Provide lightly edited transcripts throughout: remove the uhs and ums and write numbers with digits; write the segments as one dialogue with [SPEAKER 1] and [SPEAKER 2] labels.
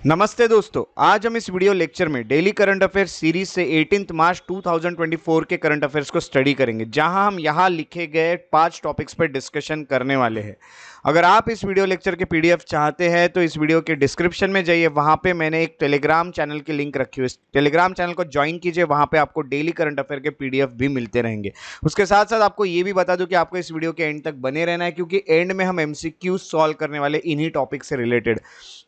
[SPEAKER 1] नमस्ते दोस्तों, आज हम इस वीडियो लेक्चर में डेली करंट अफेयर्स सीरीज से 18 मार्च 2024 के करंट अफेयर्स को स्टडी करेंगे, जहां हम यहां लिखे गए 5 टॉपिक्स पर डिस्कशन करने वाले हैं। अगर आप इस वीडियो लेक्चर के पीडीएफ चाहते हैं तो इस वीडियो के डिस्क्रिप्शन में जाइए, वहां पे मैंने एक टेलीग्राम चैनल की लिंक रखी हुई है। इस टेलीग्राम चैनल को ज्वाइन कीजिए, वहां पे आपको डेली करंट अफेयर के पीडीएफ भी मिलते रहेंगे। उसके साथ साथ आपको ये भी बता दूं कि आपको इस वीडियो के एंड तक बने रहना है, क्योंकि एंड में हम एमसीक्यू सॉल्व करने वाले इन्हीं टॉपिक से रिलेटेड,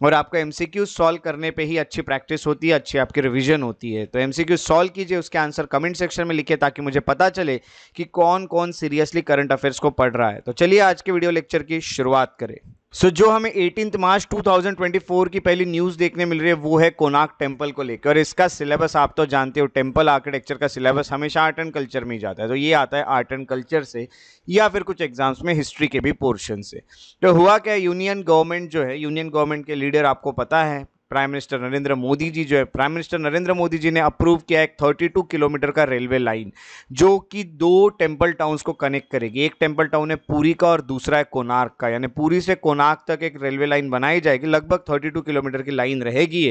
[SPEAKER 1] और आपको एमसीक्यू सॉल्व करने पे ही अच्छी प्रैक्टिस होती है, अच्छी आपकी रिवीजन होती है। तो एमसीक्यू सॉल्व कीजिए, उसके आंसर कमेंट सेक्शन में लिखिए ताकि मुझे पता चले कि कौन कौन सीरियसली करंट अफेयर्स को पढ़ रहा है। तो चलिए आज के वीडियो लेक्चर की शुरुआत करें। जो हमें 18 मार्च 2024 की पहली न्यूज देखने मिल रही है वो है कोणार्क टेम्पल को लेकर, और इसका सिलेबस आप तो जानते हो, टेम्पल आर्किटेक्चर का सिलेबस हमेशा आर्ट एंड कल्चर में ही जाता है। तो ये आता है आर्ट एंड कल्चर से या फिर कुछ एग्जाम्स में हिस्ट्री के भी पोर्शन से। तो हुआ क्या, यूनियन गवर्नमेंट जो है, यूनियन गवर्नमेंट के लीडर आपको पता है प्राइम मिनिस्टर नरेंद्र मोदी जी जो है, प्राइम मिनिस्टर नरेंद्र मोदी जी ने अप्रूव किया एक 32 किलोमीटर का रेलवे लाइन, जो कि 2 टेम्पल टाउन्स को कनेक्ट करेगी। एक टेम्पल टाउन है पुरी का और दूसरा है कोणार्क का, यानी पुरी से कोणार्क तक एक रेलवे लाइन बनाई जाएगी। लगभग 32 किलोमीटर की लाइन रहेगी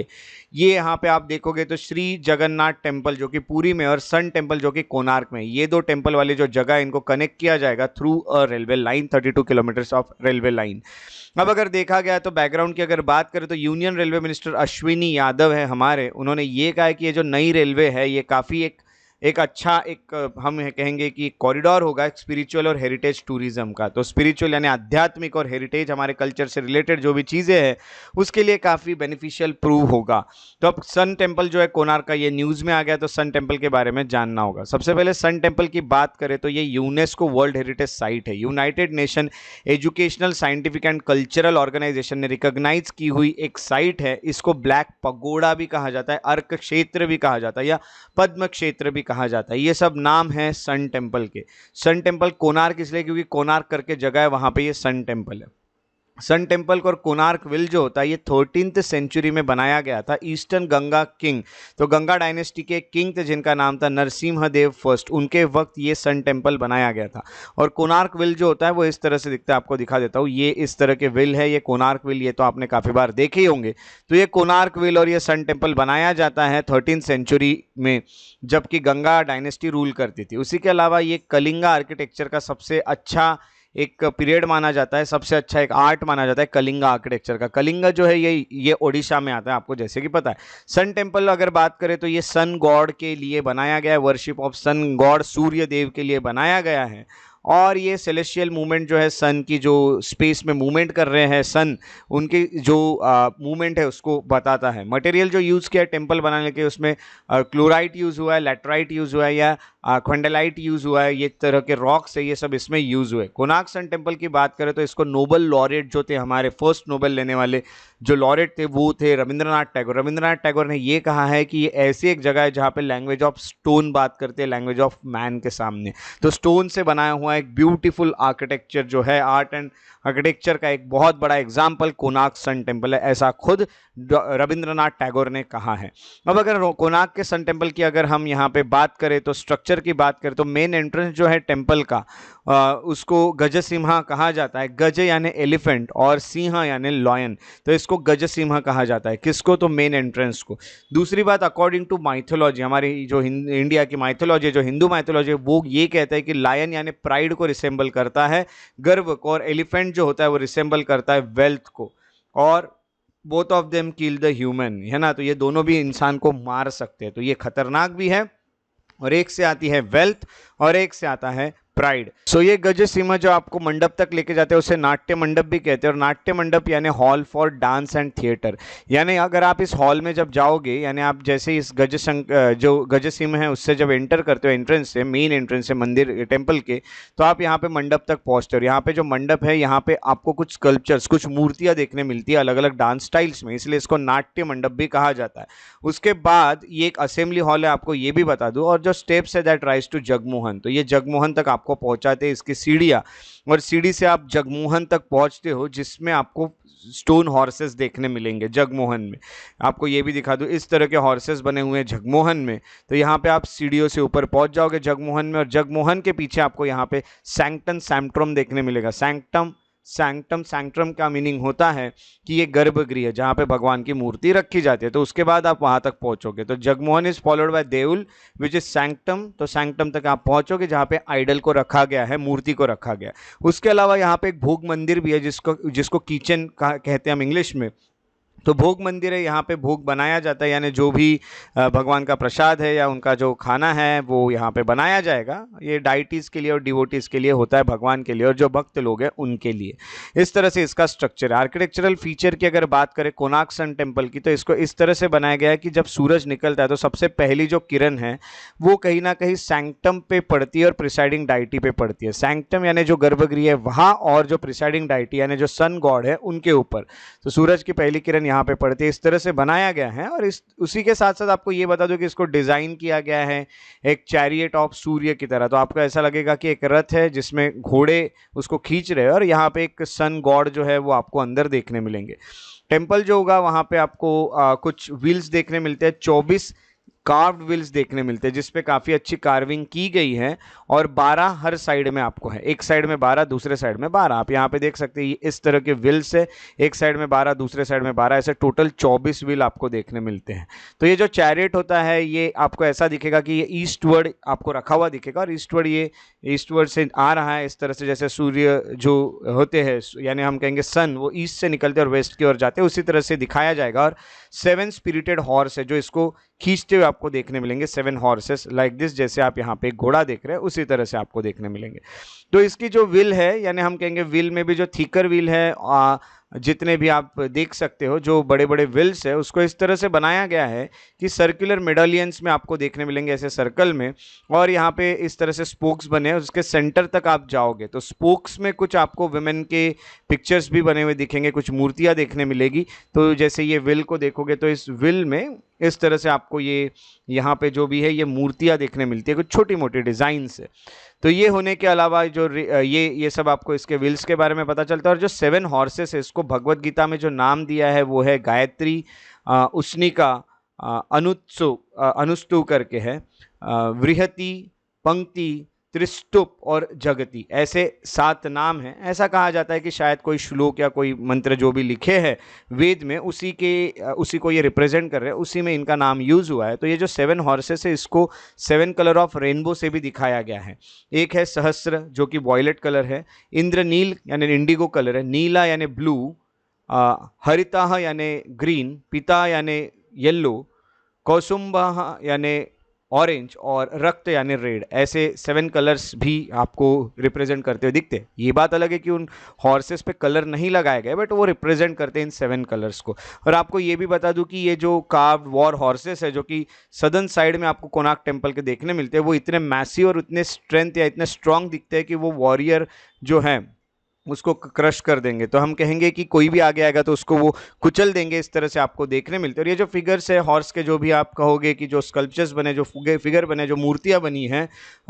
[SPEAKER 1] ये यहाँ पे आप देखोगे तो श्री जगन्नाथ टेम्पल जो कि पुरी में और सन टेम्पल जो कि कोणार्क में, ये 2 टेम्पल वाले जो जगह है इनको कनेक्ट किया जाएगा through a railway line, 32 kilometres of railway line. अब अगर देखा गया तो बैकग्राउंड की अगर बात करें तो union railway minister Ashwini Yadav है हमारे, उन्होंने ये कहा है कि ये जो नई रेलवे है ये काफ़ी एक अच्छा हम कहेंगे कि कॉरिडोर होगा एक स्पिरिचुअल और हेरिटेज टूरिज्म का। तो स्पिरिचुअल यानी आध्यात्मिक और हेरिटेज, हमारे कल्चर से रिलेटेड जो भी चीज़ें हैं उसके लिए काफ़ी बेनिफिशियल प्रूव होगा। तो अब सन टेम्पल जो है कोणार्क का, ये न्यूज़ में आ गया, तो सन टेम्पल के बारे में जानना होगा। सबसे पहले सन टेम्पल की बात करें तो ये यूनेस्को वर्ल्ड हेरिटेज साइट है, United Nation Educational Scientific and Cultural Organization ने रिकॉग्नाइज की हुई एक साइट है। इसको ब्लैक पगोड़ा भी कहा जाता है, अर्क क्षेत्र भी कहा जाता है, या पद्म क्षेत्र भी कहा जाता है। ये सब नाम है सन टेम्पल के। सन टेम्पल कोणार्क इसलिए क्योंकि कोणार्क करके जगह है, वहां पे ये सन टेम्पल है। सन टेम्पल और कोणार्क विल जो होता है ये 13th सेंचुरी में बनाया गया था। ईस्टर्न गंगा किंग, तो गंगा डायनेस्टी के किंग थे जिनका नाम था नरसिम्हदेव फर्स्ट, उनके वक्त ये सन टेम्पल बनाया गया था। और कोणार्क विल जो होता है वो इस तरह से दिखता है, आपको दिखा देता हूँ। ये इस तरह के विल है, ये कोणार्क विल, ये तो आपने काफ़ी बार देखे ही होंगे। तो ये कोणार्क विल और ये सन टेम्पल बनाया जाता है 13th सेंचुरी में, जबकि गंगा डायनेस्टी रूल करती थी। उसी के अलावा ये कलिंगा आर्किटेक्चर का सबसे अच्छा एक पीरियड माना जाता है, सबसे अच्छा एक आर्ट माना जाता है कलिंगा आर्किटेक्चर का। कलिंगा जो है ये ओडिशा में आता है, आपको जैसे कि पता है। सन टेम्पल अगर बात करें तो ये सन गॉड के लिए बनाया गया है, वर्शिप ऑफ सन गॉड सूर्य देव के लिए बनाया गया है। और ये सेलेस्टियल मूवमेंट जो है, सन की जो स्पेस में मूवमेंट कर रहे हैं सन, उनकी जो मूवमेंट है उसको बताता है। मटेरियल जो यूज़ किया है टेम्पल बनाने के, उसमें क्लोराइट यूज़ हुआ है, लैटराइट यूज़ हुआ है, या क्वेंडलाइट यूज़ हुआ है, ये तरह के रॉक्स है, ये सब इसमें यूज़ हुए। कोणार्क सन टेम्पल की बात करें तो इसको नोबल लॉरेट जो थे, हमारे फर्स्ट नोबेल लेने वाले जो लॉरेट थे वो थे रविंद्रनाथ टैगोर। रविंद्रनाथ टैगोर ने ये कहा है कि ये ऐसी एक जगह है जहाँ पे लैंग्वेज ऑफ स्टोन बात करते हैं, लैंग्वेज ऑफ मैन के सामने। तो स्टोन से बनाया हुआ एक ब्यूटीफुल आर्किटेक्चर जो है, आर्ट एंड आर्किटेक्चर का एक बहुत बड़ा एग्जाम्पल कोणार्क सन टेम्पल है, ऐसा खुद रविंद्रनाथ टैगोर ने कहा है। अब अगर कोणार्क के सन टेम्पल की अगर हम यहाँ पे बात करें तो स्ट्रक्चर की बात करें तो मेन एंट्रेंस जो है टेम्पल का, उसको गजसिम्हा कहा जाता है। गज यानी एलिफेंट और सिंह यानी लॉयन, तो इसको गजसिम्हा कहा जाता है। किसको? तो मेन एंट्रेंस को। दूसरी बात, अकॉर्डिंग टू माइथोलॉजी, हमारी जो इंडिया की माइथोलॉजी है, जो हिंदू माइथोलॉजी है, वो ये कहता है कि लायन यानी प्राइड को रिसेंबल करता है, गर्व को, और एलिफेंट जो होता है वो रिसेंबल करता है वेल्थ को। और both of them kill the human, है ना, तो ये दोनों भी इंसान को मार सकते हैं, तो ये खतरनाक भी है। और एक से आती है वेल्थ और एक से आता है प्राइड। सो ये गजसिम्हा जो आपको मंडप तक लेके जाते हैं उसे नाट्य मंडप भी कहते हैं। और नाट्य मंडप यानी hall for dance and theatre, यानी अगर आप इस हॉल में जब जाओगे, यानी आप जैसे इस जो गजसिम्हा है उससे जब एंटर करते हो, एंट्रेंस से, मेन एंट्रेंस से मंदिर टेम्पल के, तो आप यहाँ पे मंडप तक पहुँचते हो। यहाँ पे जो मंडप है, यहाँ पे आपको कुछ स्कल्पचर्स, कुछ मूर्तियाँ देखने मिलती है अलग अलग डांस स्टाइल्स में, इसलिए इसको नाट्य मंडप भी कहा जाता है। उसके बाद ये एक असेंबली हॉल है, आपको ये भी बता दूं। और जो स्टेप्स है दैट राइज टू जगमोहन, तो ये जगमोहन तक आपको पहुंचाते हैं इसकी सीढ़ियाँ, और सीढ़ी से आप जगमोहन तक पहुंचते हो, जिसमें आपको स्टोन हॉर्सेस देखने मिलेंगे जगमोहन में। आपको ये भी दिखा दूं, इस तरह के हॉर्सेस बने हुए हैं जगमोहन में। तो यहाँ पे आप सीढ़ियों से ऊपर पहुंच जाओगे जगमोहन में, और जगमोहन के पीछे आपको यहाँ पे सैंक्टम सैम्प्ट्रोम देखने मिलेगा। सैंक्टम सैंक्टम, सैंक्ट्रम का मीनिंग होता है कि ये गर्भगृह जहाँ पे भगवान की मूर्ति रखी जाती है, तो उसके बाद आप वहाँ तक पहुँचोगे। तो Jagamohan is followed by Deul which is sanctum, तो सैंक्टम तक आप पहुँचोगे जहाँ पे आइडल को रखा गया है, मूर्ति को रखा गया है। उसके अलावा यहाँ पे एक भोग मंदिर भी है जिसको जिसको किचन कहते हैं हम इंग्लिश में। तो भोग मंदिर है, यहाँ पे भोग बनाया जाता है, यानी जो भी भगवान का प्रसाद है या उनका जो खाना है वो यहाँ पे बनाया जाएगा। ये डाइटीज़ के लिए और डिवोटीज़ के लिए होता है, भगवान के लिए और जो भक्त लोग हैं उनके लिए। इस तरह से इसका स्ट्रक्चर है। आर्किटेक्चरल फीचर की अगर बात करें कोणार्क सन टेम्पल की, तो इसको इस तरह से बनाया गया है कि जब सूरज निकलता है तो सबसे पहली जो किरण है वो कहीं ना कहीं सैंक्टम पे पड़ती है और प्रिसाइडिंग डाइटी पे पड़ती है। सैंक्टम यानी जो गर्भगृह है वहाँ, और जो प्रिसाइडिंग डाइटी यानी जो सन गॉड है उनके ऊपर। तो सूरज की पहली किरण यहाँ पे पड़ती है। इस तरह से बनाया गया है। और उसी के साथ साथ आपको ये बता दो कि इसको डिजाइन किया गया है एक चैरियट ऑफ सूर्य की तरह। तो आपको ऐसा लगेगा कि एक रथ है जिसमें घोड़े उसको खींच रहे हैं और यहाँ पे एक सन गॉड जो है वो आपको अंदर देखने मिलेंगे। टेम्पल जो होगा वहाँ पे आपको कुछ व्हील्स देखने मिलते हैं, 24 कार्व्ड व्हील्स देखने मिलते हैं जिसपे काफ़ी अच्छी कार्विंग की गई है, और 12 हर साइड में आपको है। एक साइड में 12, दूसरे साइड में 12। आप यहाँ पे देख सकते हैं इस तरह के व्हील्स है, एक साइड में 12, दूसरे साइड में 12, ऐसे टोटल 24 व्हील आपको देखने मिलते हैं। तो ये जो चैरियट होता है ये आपको ऐसा दिखेगा कि ये ईस्टवर्ड आपको रखा हुआ दिखेगा, और ईस्टवर्ड से आ रहा है, इस तरह से जैसे सूर्य जो होते हैं यानी हम कहेंगे सन, वो ईस्ट से निकलते और वेस्ट की ओर जाते हैं, उसी तरह से दिखाया जाएगा। और 7 स्पिरिटेड हॉर्स है जो इसको खींचते हुए आपको देखने मिलेंगे, 7 हॉर्सेस लाइक दिस, जैसे आप यहाँ पे एक घोड़ा देख रहे हैं उसी तरह से आपको देखने मिलेंगे। तो इसकी जो व्हील है, यानी हम कहेंगे व्हील में भी जो थिकर व्हील है, जितने भी आप देख सकते हो जो बड़े बड़े व्हील्स है, उसको इस तरह से बनाया गया है कि सर्कुलर मेडालियंस में आपको देखने मिलेंगे ऐसे सर्कल में, और यहाँ पे इस तरह से स्पोक्स बने हैं। उसके सेंटर तक आप जाओगे तो स्पोक्स में कुछ आपको वुमेन के पिक्चर्स भी बने हुए दिखेंगे, कुछ मूर्तियाँ देखने मिलेगी। तो जैसे ये व्हील को देखोगे तो इस व्हील में इस तरह से आपको ये यहाँ पे जो भी है ये मूर्तियाँ देखने मिलती है, कुछ छोटी मोटी डिज़ाइंस है। तो ये होने के अलावा जो ये सब आपको इसके व्हील्स के बारे में पता चलता है। और जो 7 हॉर्सेस है इसको भगवत गीता में जो नाम दिया है वो है गायत्री, उष्णिका, अनुस्तु करके है, वृहति, पंक्ति, त्रिस्तुप और जगति, ऐसे 7 नाम हैं। ऐसा कहा जाता है कि शायद कोई श्लोक या कोई मंत्र जो भी लिखे हैं वेद में उसी को ये रिप्रेजेंट कर रहे हैं, उसी में इनका नाम यूज़ हुआ है। तो ये जो 7 हॉर्सेस है इसको 7 कलर ऑफ रेनबो से भी दिखाया गया है। एक है सहस्र जो कि वॉयलेट कलर है, इंद्रनील यानी इंडिगो कलर है, नीला यानी ब्लू, हरिता यानी ग्रीन, पीता यानी येल्लो, कौसुम्बा यानी ऑरेंज और रक्त यानी रेड, ऐसे 7 कलर्स भी आपको रिप्रेजेंट करते हुए दिखते हैं। ये बात अलग है कि उन हॉर्सेस पे कलर नहीं लगाए गए, बट वो रिप्रेजेंट करते हैं इन 7 कलर्स को। और आपको ये भी बता दूं कि ये जो कार्व्ड वॉर हॉर्सेस है जो कि सदर्न साइड में आपको कोणार्क टेम्पल के देखने मिलते हैं, वो इतने मैसिव और इतने स्ट्रेंथ या इतने स्ट्रांग दिखते हैं कि वो वॉरियर जो है उसको क्रश कर देंगे। तो हम कहेंगे कि कोई भी आगे आएगा तो उसको वो कुचल देंगे, इस तरह से आपको देखने मिलते हैं। और ये जो फिगर्स है हॉर्स के, जो भी आप कहोगे कि जो स्कल्पचर्स बने, जो फिगर बने, जो मूर्तियां बनी हैं,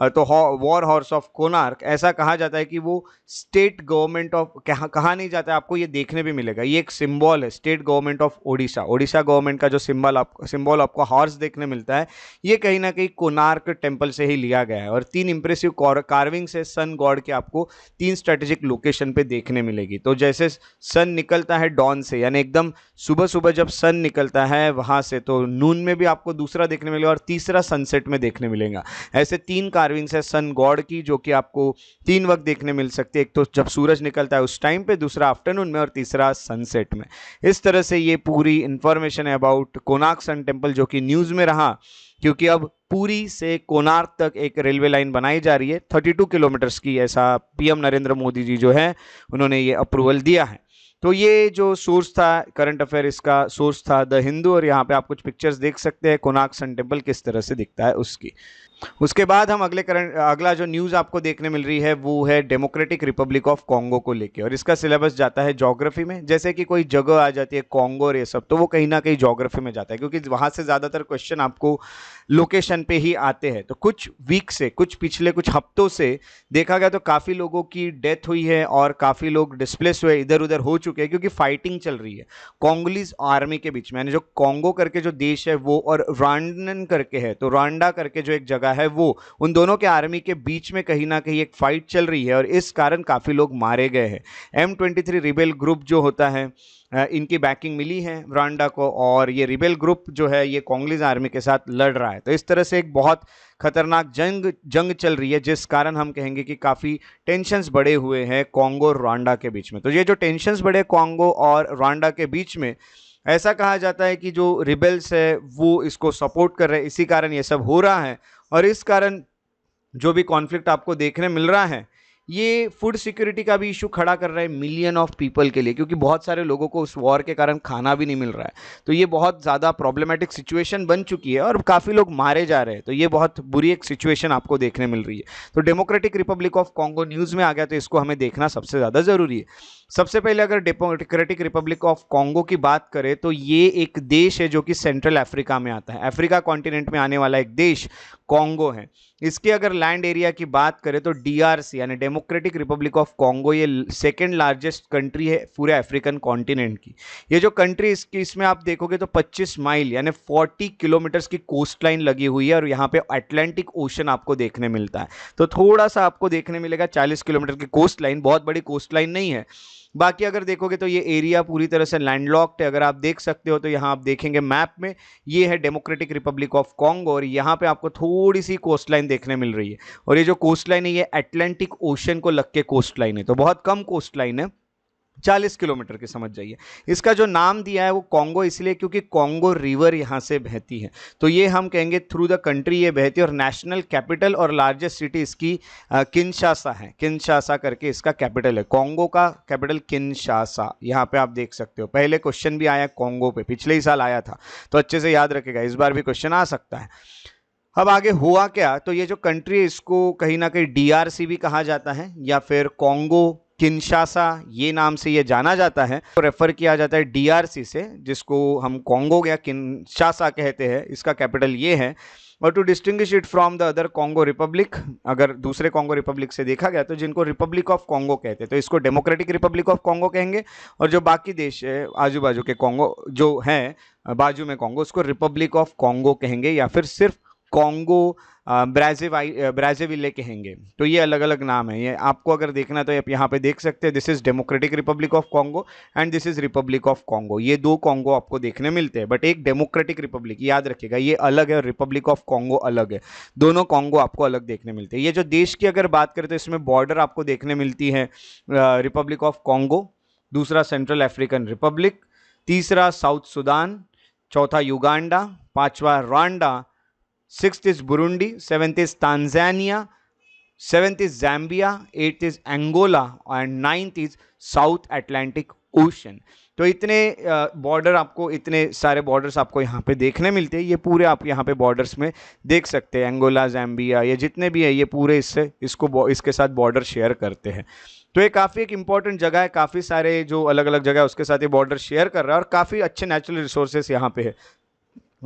[SPEAKER 1] तो वॉर हॉर्स ऑफ कोणार्क, ऐसा कहा जाता है कि वो स्टेट गवर्नमेंट ऑफ, कहा नहीं जाता है, आपको ये देखने भी मिलेगा। ये एक सिंबल है state government of Odisha government का जो सिंबल आपको हॉर्स देखने मिलता है, ये कहीं ना कहीं कोणार्क टेम्पल से ही लिया गया है। और 3 इंप्रेसिव कार्विंग्स है सन गॉड के, आपको 3 स्ट्रेटेजिक लोकेशन पे देखने मिलेगी। तो जैसे सन निकलता है डॉन से, यानी एकदम सुबह सुबह जब सन निकलता है वहां से, तो नून में भी आपको दूसरा देखने मिलेगा और तीसरा सनसेट में देखने मिलेगा। ऐसे 3 कार्विंग्स है सन गॉड की जो कि आपको 3 वक्त देखने मिल सकती है, एक तो जब सूरज निकलता है उस टाइम पे, दूसरा आफ्टरनून में और तीसरा सनसेट में। इस तरह से ये पूरी इंफॉर्मेशन है अबाउट कोणार्क सन टेम्पल, जो कि न्यूज में रहा क्योंकि अब पुरी से कोणार्क तक एक रेलवे लाइन बनाई जा रही है 32 किलोमीटर्स की। ऐसा पीएम नरेंद्र मोदी जी जो है उन्होंने ये अप्रूवल दिया है। तो ये जो सोर्स था करंट अफेयर, इसका सोर्स था द हिंदू, और यहाँ पे आप कुछ पिक्चर्स देख सकते हैं कोणार्क सन टेम्पल किस तरह से दिखता है उसकी। उसके बाद हम अगला जो न्यूज़ आपको देखने मिल रही है वो है डेमोक्रेटिक रिपब्लिक ऑफ कॉन्गो को लेके, और इसका सिलेबस जाता है ज्योग्राफी में। जैसे कि कोई जगह आ जाती है कॉन्गो और ये सब, तो वो कहीं ना कहीं ज्योग्राफी में जाता है क्योंकि वहाँ से ज़्यादातर क्वेश्चन आपको लोकेशन पे ही आते हैं। तो कुछ वीक से, पिछले कुछ हफ्तों से देखा गया तो काफ़ी लोगों की डेथ हुई है और काफ़ी लोग डिस्प्लेस हुए, इधर उधर हो चुके हैं क्योंकि फाइटिंग चल रही है कॉन्गोलीज आर्मी के बीच में। यानी जो कॉन्गो करके जो देश है वो, और रवांडन करके है, तो रवांडा करके जो एक जगह जगह है वो, उन दोनों के आर्मी के बीच में कहीं ना कहीं एक फाइट चल रही है और इस कारण काफ़ी लोग मारे गए हैं। M23 रिबेल ग्रुप जो होता है, इनकी बैकिंग मिली है रुवांडा को, और ये रिबेल ग्रुप जो है ये कांगोलीज आर्मी के साथ लड़ रहा है। तो इस तरह से एक बहुत खतरनाक जंग चल रही है, जिस कारण हम कहेंगे कि काफ़ी टेंशन्स बढ़े हुए हैं कांगो और रुवांडा के बीच में। तो ये जो टेंशन्स बढ़े कांगो और रुवांडा के बीच में, ऐसा कहा जाता है कि जो रिबेल्स है वो इसको सपोर्ट कर रहे हैं, इसी कारण ये सब हो रहा है। और इस कारण जो भी कॉन्फ्लिक्ट आपको देखने मिल रहा है, ये फूड सिक्योरिटी का भी इशू खड़ा कर रहा है मिलियन ऑफ पीपल के लिए, क्योंकि बहुत सारे लोगों को उस वॉर के कारण खाना भी नहीं मिल रहा है। तो ये बहुत ज़्यादा प्रॉब्लमेटिक सिचुएशन बन चुकी है और काफ़ी लोग मारे जा रहे हैं। तो ये बहुत बुरी एक सिचुएशन आपको देखने मिल रही है। तो democratic Republic of Congo news में आ गया, तो इसको हमें देखना सबसे ज़्यादा ज़रूरी है। सबसे पहले अगर डेमोक्रेटिक रिपब्लिक ऑफ कॉन्गो की बात करें तो ये एक देश है जो कि सेंट्रल अफ्रीका में आता है। अफ्रीका कॉन्टिनेंट में आने वाला एक देश कॉन्गो है। इसके अगर लैंड एरिया की बात करें तो DRC यानी डेमोक्रेटिक रिपब्लिक ऑफ कॉन्गो ये सेकेंड लार्जेस्ट कंट्री है पूरे अफ्रीकन कॉन्टिनेंट की। ये जो कंट्री इसमें आप देखोगे तो 25 माइल यानी 40 किलोमीटर्स की कोस्ट लाइन लगी हुई है और यहाँ पे अटलांटिक ओशन आपको देखने मिलता है। तो थोड़ा सा आपको देखने मिलेगा 40 किलोमीटर की कोस्ट लाइन, बहुत बड़ी कोस्ट लाइन नहीं है। बाकी अगर देखोगे तो ये एरिया पूरी तरह से लैंडलॉक्ड है। अगर आप देख सकते हो तो यहाँ आप देखेंगे मैप में, ये है डेमोक्रेटिक रिपब्लिक ऑफ कॉन्गो और यहाँ पे आपको थोड़ी सी कोस्ट लाइन देखने मिल रही है। और ये जो कोस्ट लाइन है ये अटलांटिक ओशन को लग के कोस्ट लाइन है, तो बहुत कम कोस्ट लाइन है, 40 किलोमीटर की समझ जाइए। इसका जो नाम दिया है वो कॉन्गो इसलिए क्योंकि कॉन्गो रिवर यहाँ से बहती है। तो ये हम कहेंगे थ्रू द कंट्री ये बहती है। और नेशनल कैपिटल और लार्जेस्ट सिटी इसकी किनशासा है। किनशासा करके इसका कैपिटल है। कॉन्गो का कैपिटल किनशासा, यहाँ पे आप देख सकते हो। पहले क्वेश्चन भी आया कॉन्गो पे, पिछले ही साल आया था, तो अच्छे से याद रखेगा, इस बार भी क्वेश्चन आ सकता है। अब आगे हुआ क्या, तो ये जो कंट्री है इसको कहीं ना कहीं DRC भी कहा जाता है या फिर कॉन्गो किनशासा ये नाम से ये जाना जाता है। तो रेफर किया जाता है DRC से, जिसको हम कॉन्गो या किनशासा कहते हैं। इसका कैपिटल ये है। और to distinguish it from the other Congo republic, अगर दूसरे कॉन्गो रिपब्लिक से देखा गया तो जिनको रिपब्लिक ऑफ कॉन्गो कहते हैं तो इसको डेमोक्रेटिक रिपब्लिक ऑफ कॉन्गो कहेंगे। और जो बाकी देश है आजू बाजू के कॉन्गो जो हैं बाजू में कॉन्गो, उसको रिपब्लिक ऑफ कॉन्गो कहेंगे या फिर सिर्फ कॉन्गो ब्राज़ाविले कहेंगे। तो ये अलग अलग नाम है। ये आपको अगर देखना तो आप यहाँ पे देख सकते हैं, this is Democratic Republic of Congo and this is Republic of Congo. ये दो कॉन्गो आपको देखने मिलते हैं, बट एक डेमोक्रेटिक रिपब्लिक, याद रखिएगा ये अलग है और रिपब्लिक ऑफ कॉन्गो अलग है। दोनों कॉन्गो आपको अलग देखने मिलते हैं। ये जो देश की अगर बात करें तो इसमें बॉर्डर आपको देखने मिलती है रिपब्लिक ऑफ कॉन्गो, दूसरा सेंट्रल अफ्रीकन रिपब्लिक, तीसरा साउथ सुडान, चौथा युगांडा, पांचवा Rwanda, 6th is Burundi, 7th is Tanzania, 7th is Zambia, 8th is Angola and 9th is South Atlantic Ocean। तो इतने बॉर्डर आपको, इतने सारे बॉर्डर्स आपको यहाँ पे देखने मिलते हैं। ये पूरे आप यहाँ पे बॉर्डर्स में देख सकते हैं। अंगोला, ज़ैम्बिया, ये जितने भी है ये पूरे इसके साथ बॉर्डर शेयर करते हैं। तो ये काफ़ी एक इंपॉर्टेंट जगह है। काफ़ी सारे जो अलग अलग जगह है उसके साथ ये बॉर्डर शेयर कर रहा है और काफ़ी अच्छे नेचुरल रिसोर्सेस यहाँ पे है।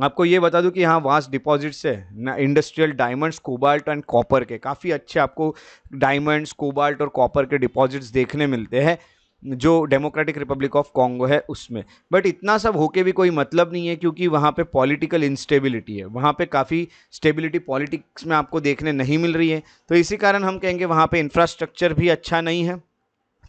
[SPEAKER 1] आपको ये बता दूं कि यहाँ वास्ट डिपॉजिट्स है industrial diamonds, cobalt and copper के। काफ़ी अच्छे आपको डायमंड्स, कोबाल्ट और कॉपर के डिपॉजिट्स देखने मिलते हैं जो डेमोक्रेटिक रिपब्लिक ऑफ कॉन्गो है उसमें। बट इतना सब होके भी कोई मतलब नहीं है, क्योंकि वहाँ पे पॉलिटिकल इंस्टेबिलिटी है। वहाँ पे काफ़ी स्टेबिलिटी पॉलिटिक्स में आपको देखने नहीं मिल रही है। तो इसी कारण हम कहेंगे वहाँ पे इंफ्रास्ट्रक्चर भी अच्छा नहीं है,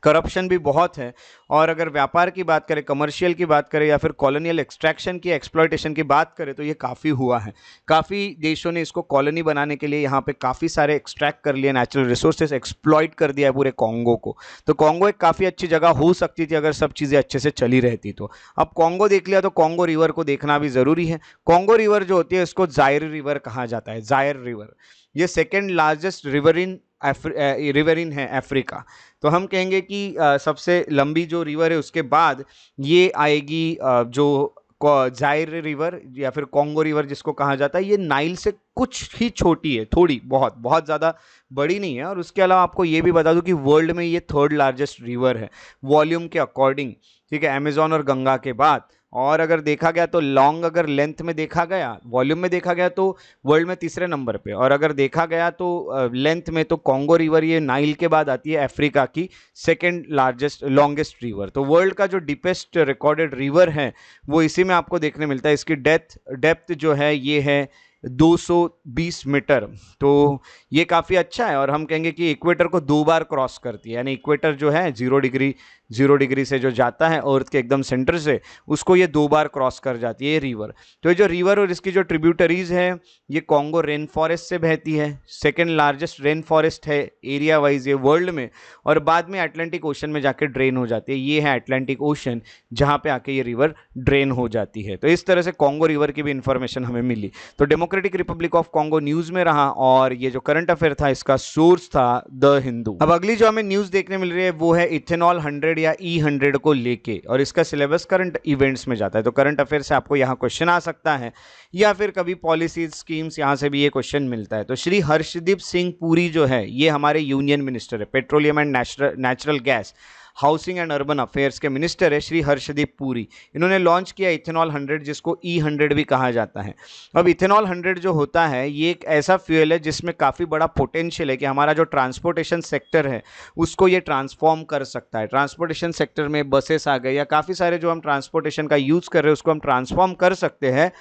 [SPEAKER 1] करप्शन भी बहुत है। और अगर व्यापार की बात करें, कमर्शियल की बात करें या फिर कॉलोनियल एक्सट्रैक्शन की, एक्सप्लॉयटेशन की बात करें तो ये काफ़ी हुआ है। काफ़ी देशों ने इसको कॉलोनी बनाने के लिए यहाँ पे काफ़ी सारे एक्सट्रैक्ट कर लिए नेचुरल रिसोर्सेज, एक्सप्लॉइट कर दिया है पूरे कॉन्गो को। तो कॉन्गो एक काफ़ी अच्छी जगह हो सकती थी अगर सब चीज़ें अच्छे से चली रहती तो। अब कॉन्गो देख लिया तो कॉन्गो रिवर को देखना भी ज़रूरी है। कॉन्गो रिवर जो होती है इसको जायर रिवर कहा जाता है। जायर रिवर ये सेकेंड लार्जेस्ट रिवरिन है अफ्रीका। तो हम कहेंगे कि सबसे लंबी जो रिवर है उसके बाद ये आएगी जो जायर रिवर या फिर कॉन्गो रिवर जिसको कहा जाता है। ये नाइल से कुछ ही छोटी है, थोड़ी, बहुत ज़्यादा बड़ी नहीं है। और उसके अलावा आपको ये भी बता दूं कि वर्ल्ड में ये थर्ड लार्जेस्ट रिवर है वॉल्यूम के अकॉर्डिंग, ठीक है, अमेजोन और गंगा के बाद। और अगर देखा गया तो लॉन्ग, अगर लेंथ में देखा गया, वॉल्यूम में देखा गया तो वर्ल्ड में तीसरे नंबर पे। और अगर देखा गया तो लेंथ में तो कॉन्गो रिवर ये नाइल के बाद आती है अफ्रीका की सेकंड लार्जेस्ट लॉन्गेस्ट रिवर। तो वर्ल्ड का जो डीपेस्ट रिकॉर्डेड रिवर है वो इसी में आपको देखने मिलता है। इसकी डेप्थ जो है ये है 220 मीटर। तो ये काफ़ी अच्छा है और हम कहेंगे कि इक्वेटर को 2 बार क्रॉस करती है, यानी इक्वेटर जो है 0 डिग्री से जो जाता है अर्थ के एकदम सेंटर से, उसको ये 2 बार क्रॉस कर जाती है ये रिवर। तो ये जो रिवर और इसकी जो ट्रिब्यूटरीज है ये कॉन्गो रेन फॉरेस्ट से बहती है, सेकेंड लार्जेस्ट रेन फॉरेस्ट है एरिया वाइज ये वर्ल्ड में, और बाद में अटलांटिक ओशन में जाके ड्रेन हो जाती है। ये है अटलांटिक ओशन जहाँ पे आके ये रिवर ड्रेन हो जाती है। तो इस तरह से कॉन्गो रिवर की भी इंफॉर्मेशन हमें मिली। तो democratic Republic of Congo news में रहा और ये जो करंट अफेयर था इसका सोर्स था द हिंदू। अब अगली जो हमें न्यूज देखने मिल रही है वो है इथेनॉल 100 या E100 को लेके, और इसका सिलेबस करंट इवेंट्स में जाता है। तो करंट अफेयर से आपको यहाँ क्वेश्चन आ सकता है या फिर कभी पॉलिसीज स्कीम्स यहाँ से भी ये क्वेश्चन मिलता है। तो श्री हर्षदीप सिंह पुरी जो है ये हमारे यूनियन मिनिस्टर है, petroleum and natural gas, housing and urban affairs के मिनिस्टर है श्री हर्षदीप पुरी। इन्होंने लॉन्च किया इथेनॉल 100 जिसको E100 भी कहा जाता है। अब इथेनॉल 100 जो होता है ये एक ऐसा फ्यूल है जिसमें काफ़ी बड़ा पोटेंशियल है कि हमारा जो ट्रांसपोर्टेशन सेक्टर है उसको ये ट्रांसफॉर्म कर सकता है। ट्रांसपोर्टेशन सेक्टर में बसेस आ गए या काफ़ी सारे जो हम ट्रांसपोर्टेशन का यूज़ कर रहे हैं उसको हम ट्रांसफॉर्म कर सकते हैं,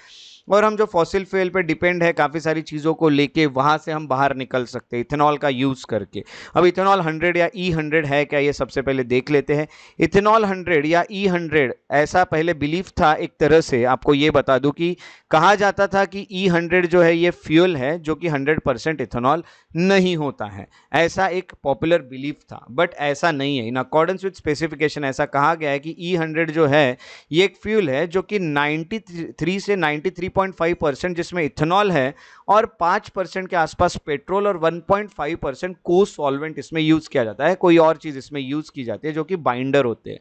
[SPEAKER 1] और हम जो फॉसिल फ्यूल पे डिपेंड है काफ़ी सारी चीज़ों को लेके वहाँ से हम बाहर निकल सकते हैं इथेनॉल का यूज़ करके। अब इथेनॉल 100 या E100 है क्या, ये सबसे पहले देख लेते हैं। इथेनॉल 100 या E100 ऐसा पहले बिलीफ था, एक तरह से आपको ये बता दूं कि कहा जाता था कि E100 जो है ये फ्यूल है जो कि 100% इथेनॉल नहीं होता है, ऐसा एक पॉपुलर बिलीफ था। बट ऐसा नहीं है। इन अकॉर्डेंस विद स्पेसिफिकेशन ऐसा कहा गया है कि E100 जो है ये एक फ्यूल है जो कि 93 से 93.5% जिसमें इथेनॉल है और 5% के आसपास पेट्रोल और 1.5% को सॉल्वेंट इसमें यूज किया जाता है। कोई और चीज इसमें यूज की जाती है जो कि बाइंडर होते हैं।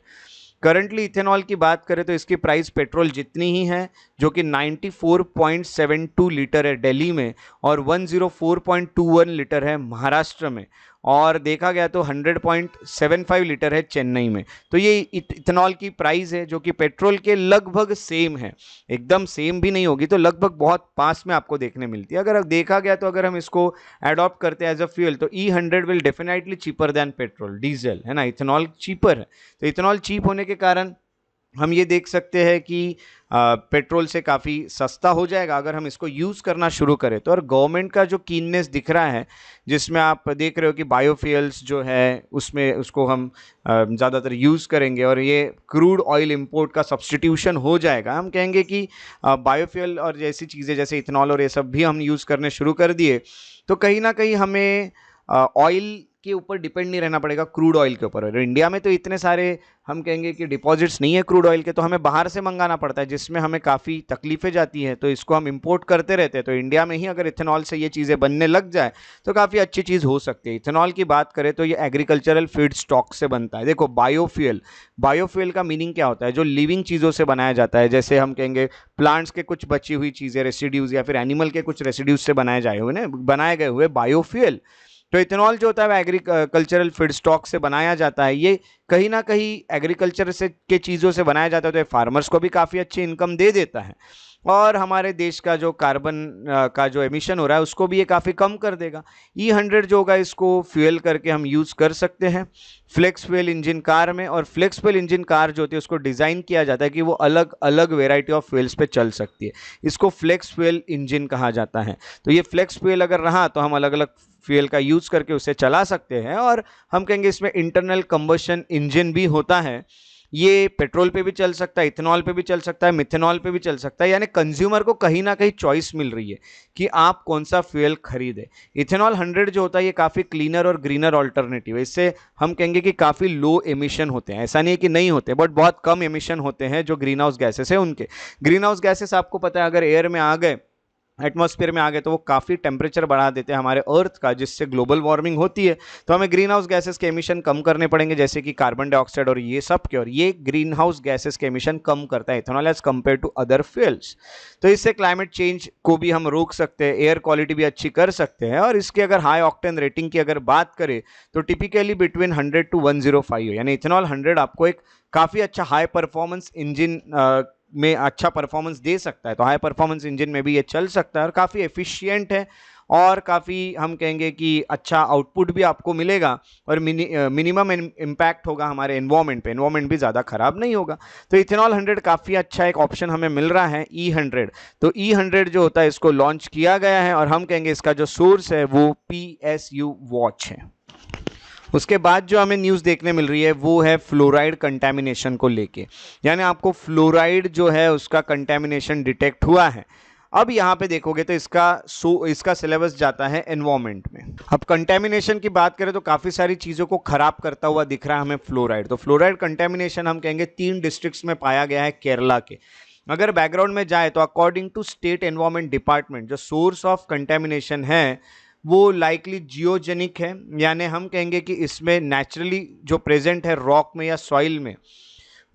[SPEAKER 1] करंटली इथेनॉल की बात करें तो इसकी प्राइस पेट्रोल जितनी ही है जो कि 94.72 लीटर है दिल्ली में और 104.21 लीटर है महाराष्ट्र में, और देखा गया तो 100.75 लीटर है चेन्नई में। तो ये इथेनॉल की प्राइस है जो कि पेट्रोल के लगभग सेम है, एकदम सेम भी नहीं होगी तो लगभग बहुत पास में आपको देखने मिलती है। अगर देखा गया तो अगर हम इसको अडॉप्ट करते हैं एज अ फ्यूल तो E100 will definitely cheaper than petrol diesel, है ना। इथेनॉल चीपर है, तो इथेनॉल चीप होने के कारण हम ये देख सकते हैं कि पेट्रोल से काफ़ी सस्ता हो जाएगा अगर हम इसको यूज़ करना शुरू करें तो। और गवर्नमेंट का जो कीननेस दिख रहा है जिसमें आप देख रहे हो कि बायोफ्यूल्स जो है उसमें उसको हम ज़्यादातर यूज़ करेंगे और ये क्रूड ऑयल इंपोर्ट का सब्स्टिट्यूशन हो जाएगा। हम कहेंगे कि बायोफ्यूल और जैसी चीज़ें जैसे इथेनॉल और ये सब भी हम यूज़ करने शुरू कर दिए तो कहीं ना कहीं हमें ऑयल के ऊपर डिपेंड नहीं रहना पड़ेगा, क्रूड ऑयल के ऊपर। और इंडिया में तो इतने सारे हम कहेंगे कि डिपॉजिट्स नहीं है क्रूड ऑयल के, तो हमें बाहर से मंगाना पड़ता है जिसमें हमें काफ़ी तकलीफें जाती हैं, तो इसको हम इंपोर्ट करते रहते हैं। तो इंडिया में ही अगर इथेनॉल से ये चीज़ें बनने लग जाए तो काफ़ी अच्छी चीज़ हो सकती है। इथेनॉल की बात करें तो ये एग्रीकल्चरल फीड स्टॉक से बनता है। देखो बायोफ्यूल का मीनिंग क्या होता है, जो लिविंग चीज़ों से बनाया जाता है, जैसे हम कहेंगे प्लांट्स के कुछ बची हुई चीज़ें रेसिड्यूज या फिर एनिमल के कुछ रेसिड्यूज से बनाए गए हुए बायोफ्यूल। तो इथेनॉल जो होता है एग्रीकल्चरल फीड स्टॉक से बनाया जाता है। ये कहीं ना कहीं एग्रीकल्चर से के चीज़ों से बनाया जाता है तो ये फार्मर्स को भी काफ़ी अच्छी इनकम दे देता है और हमारे देश का जो कार्बन का जो एमिशन हो रहा है उसको भी ये काफ़ी कम कर देगा। E100 जो होगा इसको फ्यूल करके हम यूज़ कर सकते हैं फ्लेक्स फ्यूल इंजन कार में, और फ्लेक्स फ्यूल इंजन कार जो होती है उसको डिज़ाइन किया जाता है कि वो अलग अलग वेराइटी ऑफ फ्यूल्स पे चल सकती है। इसको फ्लेक्स फ्यूल इंजन कहा जाता है। तो ये फ्लेक्स फ्यूल अगर रहा तो हम अलग अलग फ्यूल का यूज़ करके उसे चला सकते हैं। और हम कहेंगे इसमें इंटरनल कंबशन इंजन भी होता है, ये पेट्रोल पे भी चल सकता है, इथेनॉल पे भी चल सकता है, मिथेनॉल पे भी चल सकता है। यानी कंज्यूमर को कहीं ना कहीं चॉइस मिल रही है कि आप कौन सा फ्यूल खरीदें। इथेनॉल 100 जो होता है ये काफ़ी क्लीनर और ग्रीनर ऑल्टरनेटिव है। इससे हम कहेंगे कि काफ़ी लो एमिशन होते हैं, ऐसा नहीं है कि नहीं होते बट बहुत कम एमिशन होते हैं जो ग्रीन हाउस गैसेस है उनके। ग्रीन हाउस गैसेस आपको पता है अगर एयर में आ गए, एटमॉस्फेयर में आ गए तो वो काफ़ी टेम्परेचर बढ़ा देते हैं हमारे अर्थ का, जिससे ग्लोबल वार्मिंग होती है। तो हमें ग्रीन हाउस गैसेस के एमिशन कम करने पड़ेंगे जैसे कि कार्बन डाइऑक्साइड और ये सब के, और ये ग्रीन हाउस गैसेस के एमिशन कम करता है ethanol as compare to other fuels. तो इससे क्लाइमेट चेंज को भी हम रोक सकते हैं, एयर क्वालिटी भी अच्छी कर सकते हैं। और इसके अगर हाई ऑक्टेन रेटिंग की अगर बात करें तो टिपिकली बिटवीन 100 to 105 है, यानी इथेनॉल 100 आपको एक काफ़ी अच्छा हाई परफॉर्मेंस इंजन में अच्छा परफॉर्मेंस दे सकता है। तो हाई परफॉर्मेंस इंजन में भी ये चल सकता है और काफ़ी एफिशिएंट है और काफ़ी हम कहेंगे कि अच्छा आउटपुट भी आपको मिलेगा और मिनिमम इम्पैक्ट होगा हमारे एनवायरमेंट पे, एनवायरमेंट भी ज़्यादा खराब नहीं होगा। तो इथेनॉल 100 काफ़ी अच्छा एक ऑप्शन हमें मिल रहा है E100। तो E100 जो होता है इसको लॉन्च किया गया है और हम कहेंगे इसका जो सोर्स है वो PSU वॉच है। उसके बाद जो हमें न्यूज़ देखने मिल रही है वो है फ्लोराइड कंटेमिनेशन को लेके, यानी आपको फ्लोराइड जो है उसका कंटेमिनेशन डिटेक्ट हुआ है। अब यहाँ पे देखोगे तो इसका सिलेबस जाता है एनवायरमेंट में। अब कंटेमिनेशन की बात करें तो काफ़ी सारी चीज़ों को खराब करता हुआ दिख रहा है हमें फ्लोराइड। तो फ्लोराइड कंटेमिनेशन हम कहेंगे 3 डिस्ट्रिक्ट्स में पाया गया है केरला के। अगर बैकग्राउंड में जाए तो according to state environment department जो सोर्स ऑफ कंटेमिनेशन है वो लाइकली जियोजेनिक है, यानी हम कहेंगे कि इसमें नेचुरली जो प्रेजेंट है रॉक में या सॉइल में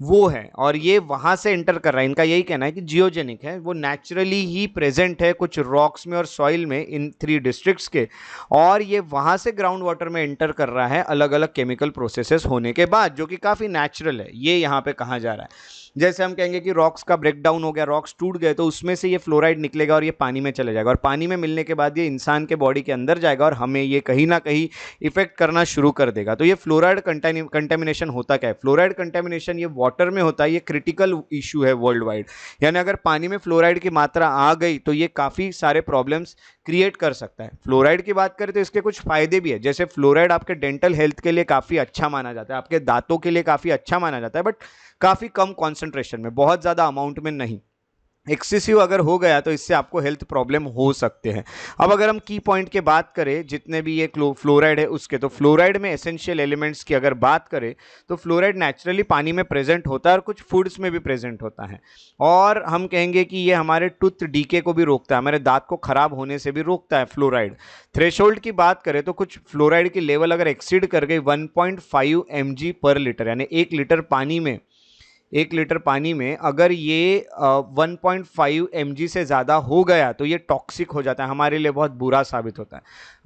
[SPEAKER 1] वो है और ये वहाँ से एंटर कर रहा है। इनका यही कहना है कि जियोजेनिक है, वो नेचुरली ही प्रेजेंट है कुछ रॉक्स में और सॉइल में इन 3 डिस्ट्रिक्ट्स के, और ये वहाँ से ग्राउंड वाटर में एंटर कर रहा है अलग अलग केमिकल प्रोसेसेस होने के बाद, जो कि काफ़ी नेचुरल है। ये यहाँ पे कहा जा रहा है जैसे हम कहेंगे कि रॉक्स का ब्रेकडाउन हो गया, रॉक्स टूट गए, तो उसमें से ये फ्लोराइड निकलेगा और ये पानी में चले जाएगा और पानी में मिलने के बाद ये इंसान के बॉडी के अंदर जाएगा और हमें ये कहीं ना कहीं इफेक्ट करना शुरू कर देगा। तो ये फ्लोराइड कंटेमिनेशन होता क्या है? फ्लोराइड कंटेमिनेशन ये वाटर में होता है, ये क्रिटिकल इशू है वर्ल्ड वाइड। यानी अगर पानी में फ्लोराइड की मात्रा आ गई तो ये काफ़ी सारे प्रॉब्लम्स क्रिएट कर सकता है। फ्लोराइड की बात करें तो इसके कुछ फायदे भी है, जैसे फ्लोराइड आपके डेंटल हेल्थ के लिए काफ़ी अच्छा माना जाता है, आपके दांतों के लिए काफ़ी अच्छा माना जाता है, बट काफ़ी कम कॉन्सेंट्रेशन में, बहुत ज़्यादा अमाउंट में नहीं। एक्सेसिव अगर हो गया तो इससे आपको हेल्थ प्रॉब्लम हो सकते हैं। अब अगर हम की पॉइंट की बात करें जितने भी ये फ्लोराइड है उसके, तो फ्लोराइड में एसेंशियल एलिमेंट्स की अगर बात करें तो फ्लोराइड नेचुरली पानी में प्रेजेंट होता है और कुछ फूड्स में भी प्रेजेंट होता है, और हम कहेंगे कि ये हमारे टूथ डीके को भी रोकता है, हमारे दांत को खराब होने से भी रोकता है फ्लोराइड। थ्रेशोल्ड की बात करें तो कुछ फ्लोराइड की लेवल अगर एक्सीड कर गई 1.5 mg पर लीटर, यानी 1 लीटर पानी में अगर ये 1.5 mg से ज़्यादा हो गया तो ये टॉक्सिक हो जाता है, हमारे लिए बहुत बुरा साबित होता है।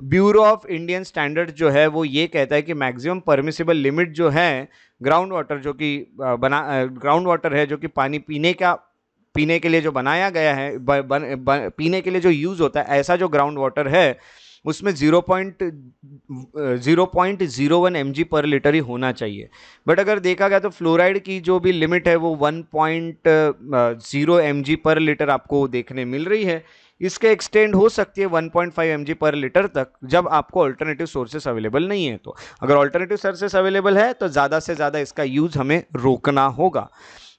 [SPEAKER 1] ब्यूरो ऑफ इंडियन स्टैंडर्ड जो है वो ये कहता है कि मैक्सिमम परमिसिबल लिमिट जो है ग्राउंड वाटर जो कि ग्राउंड वाटर है जो कि पानी पीने के लिए जो बनाया गया है, पीने के लिए जो यूज़ होता है, ऐसा जो ग्राउंड वाटर है उसमें 0.01 mg पर लीटर ही होना चाहिए। बट अगर देखा गया तो फ्लोराइड की जो भी लिमिट है वो 1.0 mg पर लीटर आपको देखने मिल रही है। इसके एक्सटेंड हो सकती है 1.5 mg पर लीटर तक जब आपको अल्टरनेटिव सोर्सेस अवेलेबल नहीं है। तो अगर अल्टरनेटिव सोर्सेस अवेलेबल है तो ज़्यादा से ज़्यादा इसका यूज़ हमें रोकना होगा।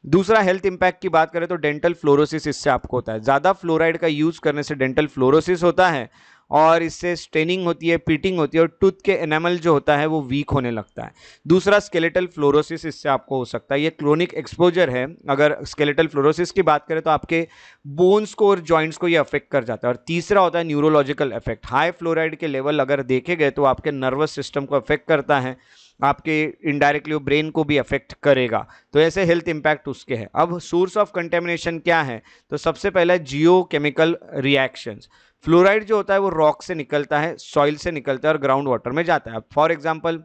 [SPEAKER 1] दूसरा हेल्थ इंपैक्ट की बात करें तो डेंटल फ्लोरोसिस इससे आपको होता है, ज़्यादा फ्लोराइड का यूज़ करने से डेंटल फ्लोरोसिस होता है और इससे स्टेनिंग होती है, पीटिंग होती है और टूथ के एनामल जो होता है वो वीक होने लगता है। दूसरा स्केलेटल फ्लोरोसिस इससे आपको हो सकता है, ये क्रोनिक एक्सपोजर है। अगर स्केलेटल फ्लोरोसिस की बात करें तो आपके बोन्स को और जॉइंट्स को ये अफेक्ट कर जाता है। और तीसरा होता है न्यूरोलॉजिकल इफेक्ट, हाई फ्लोराइड के लेवल अगर देखे गए तो आपके नर्वस सिस्टम को अफेक्ट करता है, आपके इनडायरेक्टली ब्रेन को भी अफेक्ट करेगा। तो ऐसे हेल्थ इंपैक्ट उसके हैं। अब सोर्स ऑफ कंटेमिनेशन क्या है? तो सबसे पहला जियो केमिकल रिएक्शंस। फ्लोराइड जो होता है वो रॉक से निकलता है, सॉइल से निकलता है और ग्राउंड वाटर में जाता है। फॉर एग्जांपल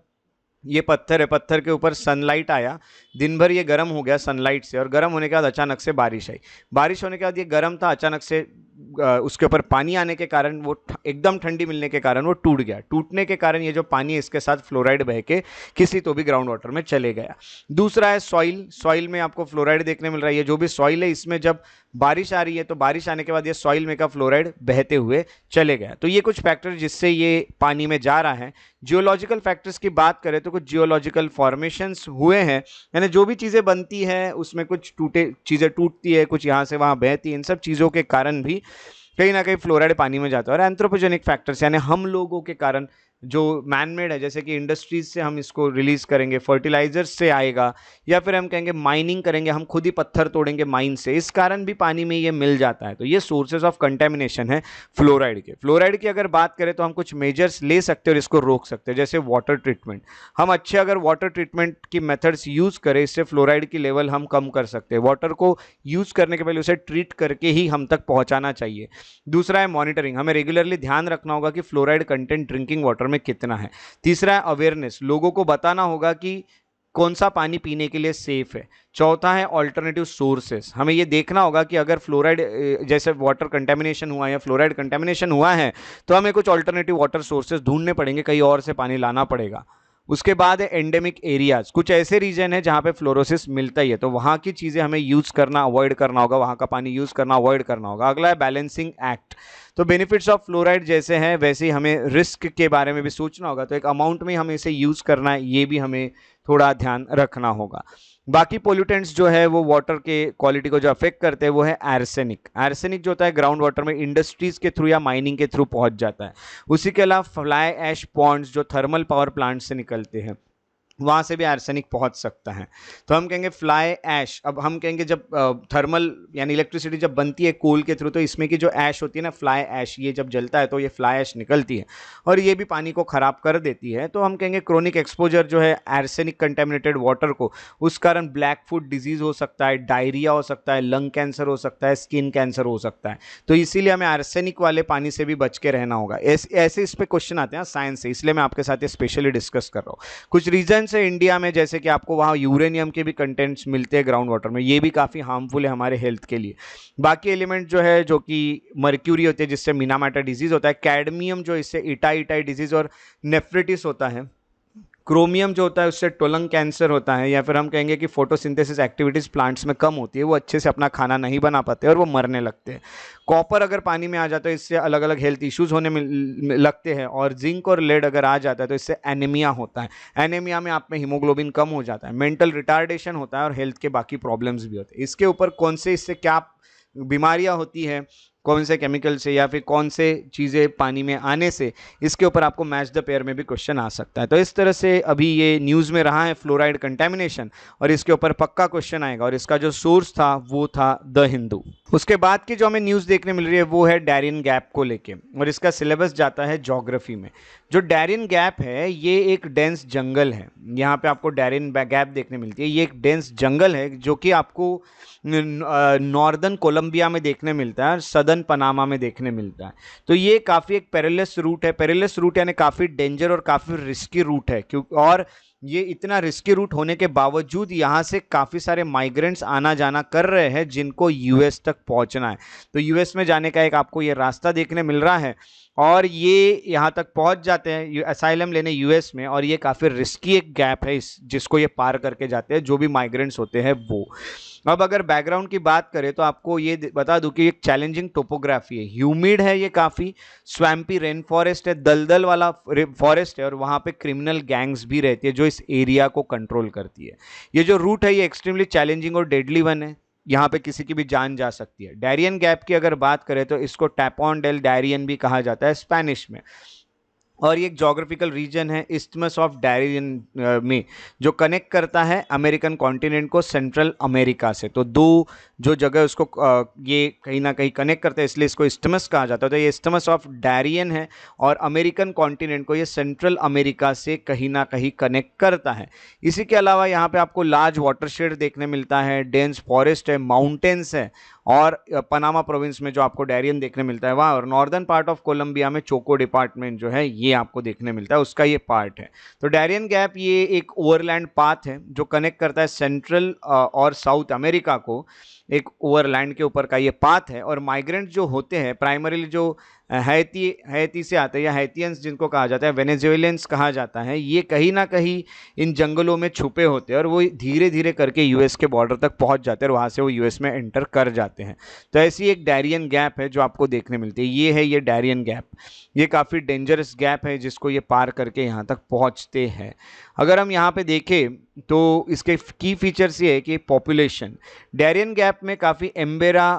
[SPEAKER 1] ये पत्थर है, पत्थर के ऊपर सनलाइट आया, दिन भर ये गर्म हो गया सनलाइट से, और गर्म होने के बाद अचानक से बारिश आई। बारिश होने के बाद ये गर्म था, अचानक से उसके ऊपर पानी आने के कारण वो एकदम ठंडी मिलने के कारण वो टूट गया। टूटने के कारण ये जो पानी है इसके साथ फ्लोराइड बह के किसी तो भी ग्राउंड वाटर में चले गया। दूसरा है सॉइल। सॉइल में आपको फ्लोराइड देखने मिल रहा है। ये जो भी सॉइल है इसमें जब बारिश आ रही है तो बारिश आने के बाद ये सॉइल में का फ्लोराइड बहते हुए चले गया। तो ये कुछ फैक्टर जिससे ये पानी में जा रहा है। जियोलॉजिकल फैक्टर्स की बात करें तो कुछ जियोलॉजिकल फॉर्मेशंस हुए हैं, यानी जो भी चीज़ें बनती है उसमें कुछ चीज़ें टूटती है, कुछ यहाँ से वहाँ बहती है, इन सब चीज़ों के कारण भी कहीं ना कहीं फ्लोराइड पानी में जाता है। और एंथ्रोपोजेनिक फैक्टर्स यानी हम लोगों के कारण जो मैनमेड है, जैसे कि इंडस्ट्रीज से हम इसको रिलीज करेंगे, फर्टिलाइजर्स से आएगा, या फिर हम कहेंगे माइनिंग करेंगे, हम खुद ही पत्थर तोड़ेंगे माइन से, इस कारण भी पानी में ये मिल जाता है। तो ये सोर्सेज ऑफ कंटेमिनेशन है फ्लोराइड के। फ्लोराइड की अगर बात करें तो हम कुछ मेजर्स ले सकते हैं और इसको रोक सकते हैं, जैसे वाटर ट्रीटमेंट। हम अच्छे अगर वाटर ट्रीटमेंट की मेथड्स यूज़ करें, इससे फ्लोराइड की लेवल हम कम कर सकते हैं। वाटर को यूज़ करने के पहले उसे ट्रीट करके ही हम तक पहुँचाना चाहिए। दूसरा है मॉनिटरिंग, हमें रेगुलरली ध्यान रखना होगा कि फ्लोराइड कंटेंट ड्रिंकिंग वाटर में कितना है। तीसरा है अवेयरनेस, लोगों को बताना होगा कि कौन सा पानी पीने के लिए सेफ है। चौथा है ऑल्टरनेटिव सोर्सेस, हमें ये देखना होगा कि अगर फ्लोराइड जैसे वाटर कंटेमिनेशन हुआ या फ्लोराइड कंटेमिनेशन हुआ है तो हमें कुछ ऑल्टरनेटिव वाटर सोर्सेस ढूंढने पड़ेंगे, कहीं और से पानी लाना पड़ेगा। उसके बाद है एंडेमिक एरियाज, कुछ ऐसे रीजन है जहां पे फ्लोरोसिस मिलता ही है तो वहां की चीजें हमें यूज करना अवॉइड करना होगा, वहां का पानी यूज करना अवॉइड करना होगा। अगला है बैलेंसिंग एक्ट, तो बेनिफिट्स ऑफ फ्लोराइड जैसे हैं वैसे ही हमें रिस्क के बारे में भी सोचना होगा, तो एक अमाउंट में हमें इसे यूज करना है, ये भी हमें थोड़ा ध्यान रखना होगा। बाकी पोल्यूटेंट्स जो है वो वाटर के क्वालिटी को जो अफेक्ट करते हैं वो है एर्सेनिक। एर्सेनिक जो होता है ग्राउंड वाटर में इंडस्ट्रीज के थ्रू या माइनिंग के थ्रू पहुंच जाता है। उसी के अलावा फ्लाई ऐश पॉन्ड्स जो थर्मल पावर प्लांट से निकलते हैं वहां से भी आर्सेनिक पहुंच सकता है। तो हम कहेंगे फ्लाई ऐश, अब हम कहेंगे जब थर्मल यानी इलेक्ट्रिसिटी जब बनती है कोल के थ्रू तो इसमें की जो ऐश होती है ना फ्लाई ऐश, ये जब जलता है तो ये फ्लाई ऐश निकलती है और ये भी पानी को खराब कर देती है। तो हम कहेंगे क्रोनिक एक्सपोजर जो है आर्सेनिक कंटेमिनेटेड वाटर को, उस कारण ब्लैक फुट डिजीज हो सकता है, डायरिया हो सकता है, लंग कैंसर हो सकता है, स्किन कैंसर हो सकता है। तो इसीलिए हमें आर्सेनिक वाले पानी से भी बच के रहना होगा। ऐसे इस पर क्वेश्चन आते हैं साइंस से, इसलिए मैं आपके साथ ये स्पेशली डिस्कस कर रहा हूँ। कुछ रीजन है इंडिया में जैसे कि आपको वहाँ यूरेनियम के भी कंटेंट्स मिलते हैं ग्राउंड वाटर में, ये भी काफ़ी हार्मफुल है हमारे हेल्थ के लिए। बाकी एलिमेंट जो है जो कि मर्क्यूरी होती है जिससे मिनामाटा डिजीज होता है, कैडमियम जो इससे इटाई डिजीज और नेफ्रिटिस होता है, क्रोमियम जो होता है उससे टोलंग कैंसर होता है, या फिर हम कहेंगे कि फोटोसिंथेसिस एक्टिविटीज़ प्लांट्स में कम होती है, वो अच्छे से अपना खाना नहीं बना पाते और वो मरने लगते हैं। कॉपर अगर पानी में आ जाता है इससे अलग अलग हेल्थ इश्यूज होने में लगते हैं, और जिंक और लेड अगर आ जाता है तो इससे एनीमिया होता है। एनीमिया में आप में हीमोग्लोबिन कम हो जाता है, मेंटल रिटार्डेशन होता है और हेल्थ के बाकी प्रॉब्लम्स भी होते हैं। इसके ऊपर कौन से इससे क्या बीमारियां होती है, कौन से केमिकल से या फिर कौन से चीज़ें पानी में आने से, इसके ऊपर आपको मैच द पेयर में भी क्वेश्चन आ सकता है। तो इस तरह से अभी ये न्यूज़ में रहा है फ्लोराइड कंटेमिनेशन, और इसके ऊपर पक्का क्वेश्चन आएगा, और इसका जो सोर्स था वो था द हिंदू। उसके बाद की जो हमें न्यूज़ देखने मिल रही है वो है डैरियन गैप को लेके, और इसका सिलेबस जाता है ज्योग्राफी में। जो डैरियन गैप है ये एक डेंस जंगल है, यहाँ पे आपको डैरियन गैप देखने मिलती है। ये एक डेंस जंगल है जो कि आपको नॉर्दर्न कोलंबिया में देखने मिलता है और सदर्न पनामा में देखने मिलता है। तो ये काफ़ी एक पेरिलस रूट है। पेरिलस रूट यानी काफ़ी डेंजर और काफ़ी रिस्की रूट है, क्योंकि और ये इतना रिस्की रूट होने के बावजूद यहाँ से काफ़ी सारे माइग्रेंट्स आना जाना कर रहे हैं जिनको यूएस तक पहुँचना है। तो यूएस में जाने का एक आपको ये रास्ता देखने मिल रहा है, और ये यहाँ तक पहुँच जाते हैं असाइलम लेने यूएस में, और ये काफ़ी रिस्की एक गैप है इस जिसको ये पार करके जाते हैं जो भी माइग्रेंट्स होते हैं वो। अब अगर बैकग्राउंड की बात करें तो आपको ये बता दूं कि एक चैलेंजिंग टोपोग्राफी है, ह्यूमिड है, ये काफ़ी स्वैम्पी रेन फॉरेस्ट है, दलदल वाला फॉरेस्ट है, और वहाँ पे क्रिमिनल गैंग्स भी रहती है जो इस एरिया को कंट्रोल करती है। ये जो रूट है ये एक्सट्रीमली चैलेंजिंग और डेडली वन है, यहाँ पे किसी की भी जान जा सकती है। डैरियन गैप की अगर बात करें तो इसको टैपोन डेल डैरियन भी कहा जाता है स्पेनिश में, और ये एक जोग्राफिकल रीजन है इस्थमस ऑफ डैरियन में जो कनेक्ट करता है अमेरिकन कॉन्टिनेंट को सेंट्रल अमेरिका से। तो दो जो जगह उसको ये कहीं ना कहीं कनेक्ट करते हैं, इसलिए इसको इस्थमस कहा जाता है। तो ये इस्थमस ऑफ डैरियन है और अमेरिकन कॉन्टिनेंट को ये सेंट्रल अमेरिका से कहीं ना कहीं कनेक्ट करता है। इसी के अलावा यहाँ पे आपको लार्ज वाटरशेड देखने मिलता है, डेंस फॉरेस्ट है, माउंटेन्स है, और पनामा प्रोविंस में जो आपको डैरियन देखने मिलता है वहाँ, और नॉर्दर्न पार्ट ऑफ कोलंबिया में चोको डिपार्टमेंट जो है ये आपको देखने मिलता है, उसका ये पार्ट है। तो डैरियन गैप ये एक ओवरलैंड पाथ है जो कनेक्ट करता है सेंट्रल और साउथ अमेरिका को, एक ओवरलैंड के ऊपर का ये पाथ है। और माइग्रेंट जो होते हैं प्राइमरीली जो हैती से आते हैं, या हैतियंस जिनको कहा जाता है, वेनेजुएलियंस कहा जाता है, ये कहीं ना कहीं इन जंगलों में छुपे होते हैं और वो धीरे धीरे करके यूएस के बॉर्डर तक पहुंच जाते हैं और वहाँ से वो यूएस में एंटर कर जाते हैं। तो ऐसी एक डैरियन गैप है जो आपको देखने मिलती है, ये है ये डैरियन गैप। ये काफ़ी डेंजरस गैप है जिसको ये पार करके यहाँ तक पहुँचते हैं। अगर हम यहाँ पे देखें तो इसके की फीचर्स ये है कि पॉपुलेशन डैरियन गैप में काफ़ी एम्बेरा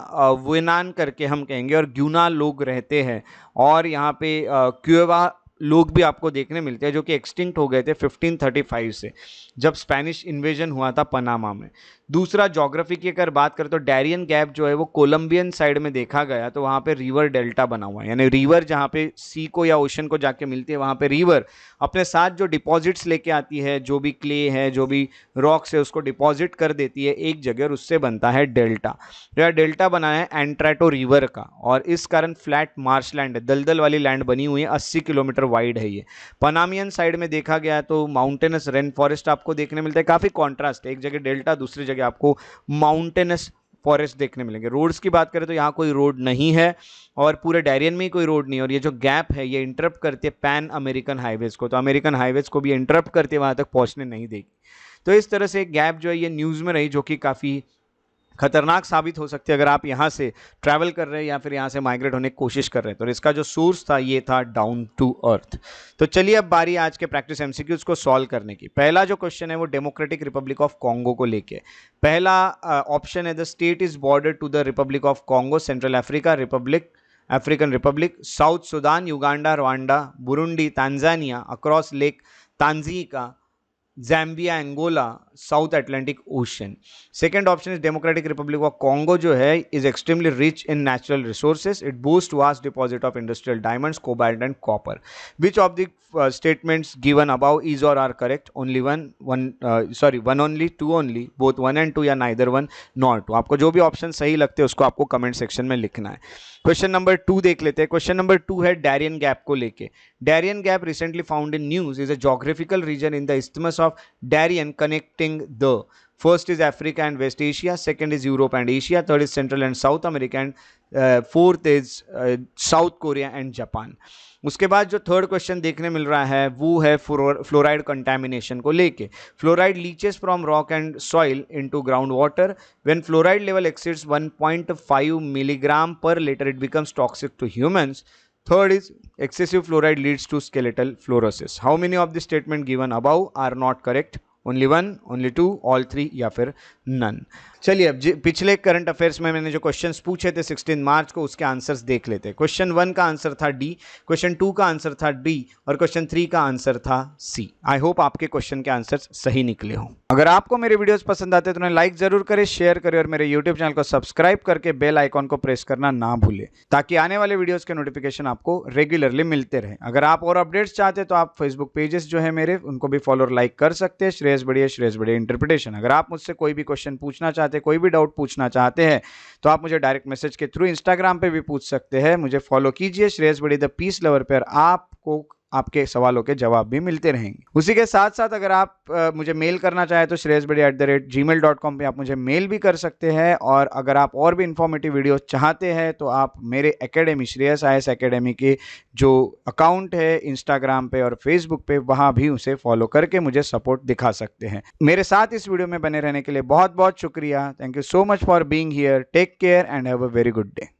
[SPEAKER 1] वेनान करके हम कहेंगे और ग्यूना लोग रहते हैं, और यहाँ पे क्यूवा लोग भी आपको देखने मिलते हैं जो कि एक्सटिंक्ट हो गए थे 1535 से जब स्पेनिश इन्वेजन हुआ था पनामा में। दूसरा, ज्योग्राफी की अगर बात करें तो डैरियन गैप जो है वो कोलंबियन साइड में देखा गया, तो वहां पे रिवर डेल्टा बना हुआ है, यानी रिवर जहां पे सी को या ओशन को जाके मिलती है, वहां पे रिवर अपने साथ जो डिपॉजिट्स लेके आती है, जो भी क्ले है, जो भी रॉक्स है, उसको डिपॉजिट कर देती है एक जगह और उससे बनता है डेल्टा। यह डेल्टा बना है एंट्राटो रिवर का, और इस कारण फ्लैट मार्शलैंड है, दलदल वाली लैंड बनी हुई है, 80 किलोमीटर वाइड है ये। पनामियन साइड में देखा गया तो माउंटेनस रेन फॉरेस्ट आपको देखने मिलता है, काफी कॉन्ट्रास्ट है, एक जगह डेल्टा, दूसरी जगह आपको माउंटेनस फॉरेस्ट देखने मिलेंगे। रोड्स की बात करें तो यहाँ कोई रोड नहीं है, और पूरे डैरियन में ही कोई रोड नहीं है, और ये जो गैप है ये इंटरप्ट करती है पैन अमेरिकन हाईवेज को, तो अमेरिकन हाईवेज को भी इंटरप्ट करती है, वहां तक पहुंचने नहीं देगी। तो इस तरह से गैप जो है ये न्यूज़ में रही, जो कि काफ़ी खतरनाक साबित हो सकती है अगर आप यहाँ से ट्रैवल कर रहे हैं या फिर यहाँ से माइग्रेट होने की कोशिश कर रहे हैं। तो इसका जो सोर्स था ये था डाउन टू अर्थ। तो चलिए अब बारी आज के प्रैक्टिस एमसीक्यूज को सॉल्व करने की। पहला जो क्वेश्चन है वो डेमोक्रेटिक रिपब्लिक ऑफ कॉन्गो को लेके। पहला ऑप्शन है the state is border to the Republic of Congo, Central Africa Republic, African Republic, South Sudan, Uganda, Rwanda, Burundi, Tanzania, across Lake Tanganyika, Zambia, Angola, South Atlantic Ocean. Second option is Democratic Republic of Congo जो है is extremely rich in natural resources, it boost vast deposit of industrial diamonds, cobalt and copper. Which of the statements given above is और are correct? Only one only, to only, both one and two, या neither one nor two. आपको जो भी option सही लगते हैं उसको आपको कमेंट सेक्शन में लिखना है। क्वेश्चन नंबर 2 देख लेते हैं। क्वेश्चन नंबर 2 है डैरियन गैप को लेके। Darien Gap recently found in news is a geographical region in the isthmus of Darien connecting the first is Africa and West Asia, second is Europe and Asia, third is Central and South America, and fourth is South Korea and Japan. उसके बाद जो third question देखने मिल रहा है वो है fluoride contamination को लेके। Fluoride leaches from rock and soil into ground water, when fluoride level exceeds 1.5 milligram per litre it becomes toxic to humans. Third is excessive fluoride leads to skeletal fluorosis. How many of the statement given above are not correct? Only one, only two, all three, या फिर none. चलिए अब पिछले current affairs में मैंने जो questions पूछे थे 16 मार्च को उसके आंसर्स देख लेते हैं। क्वेश्चन 1 का आंसर था डी, क्वेश्चन 2 का आंसर था डी, और क्वेश्चन 3 का आंसर था सी। आई होप आपके क्वेश्चन के आंसर्स सही निकले हों। अगर आपको मेरे वीडियोस पसंद आते हैं तो उन्हें लाइक जरूर करें, शेयर करें, और मेरे यूट्यूब चैनल को सब्सक्राइब करके बेल आइकॉन को प्रेस करना ना भूलें, ताकि आने वाले वीडियोस के नोटिफिकेशन आपको रेगुलरली मिलते रहे। अगर आप और अपडेट्स चाहते हैं तो आप फेसबुक पेजेस जो है मेरे उनको भी फॉलो और लाइक कर सकते हैं, श्रेयस बढ़िया इंटरप्रिटेशन। अगर आप मुझसे कोई भी क्वेश्चन पूछना चाहते हैं, कोई भी डाउट पूछना चाहते हैं, तो आप मुझे डायरेक्ट मैसेज के थ्रू इंस्टाग्राम पे भी पूछ सकते हैं। मुझे फॉलो कीजिए श्रेयस बढ़िया द पीस लवर पे, और आपको आपके सवालों के जवाब भी मिलते रहेंगे। उसी के साथ साथ अगर आप मुझे मेल करना चाहे तो shreyasbadi@gmail.com पे आप मुझे मेल भी कर सकते हैं। और अगर आप और भी इंफॉर्मेटिव वीडियो चाहते हैं तो आप मेरे एकेडमी श्रेयस IAS एकेडमी के जो अकाउंट है इंस्टाग्राम पे और फेसबुक पे, वहां भी उसे फॉलो करके मुझे सपोर्ट दिखा सकते हैं। मेरे साथ इस वीडियो में बने रहने के लिए बहुत बहुत शुक्रिया। Thank you so much for being here. Take care and have a very good day.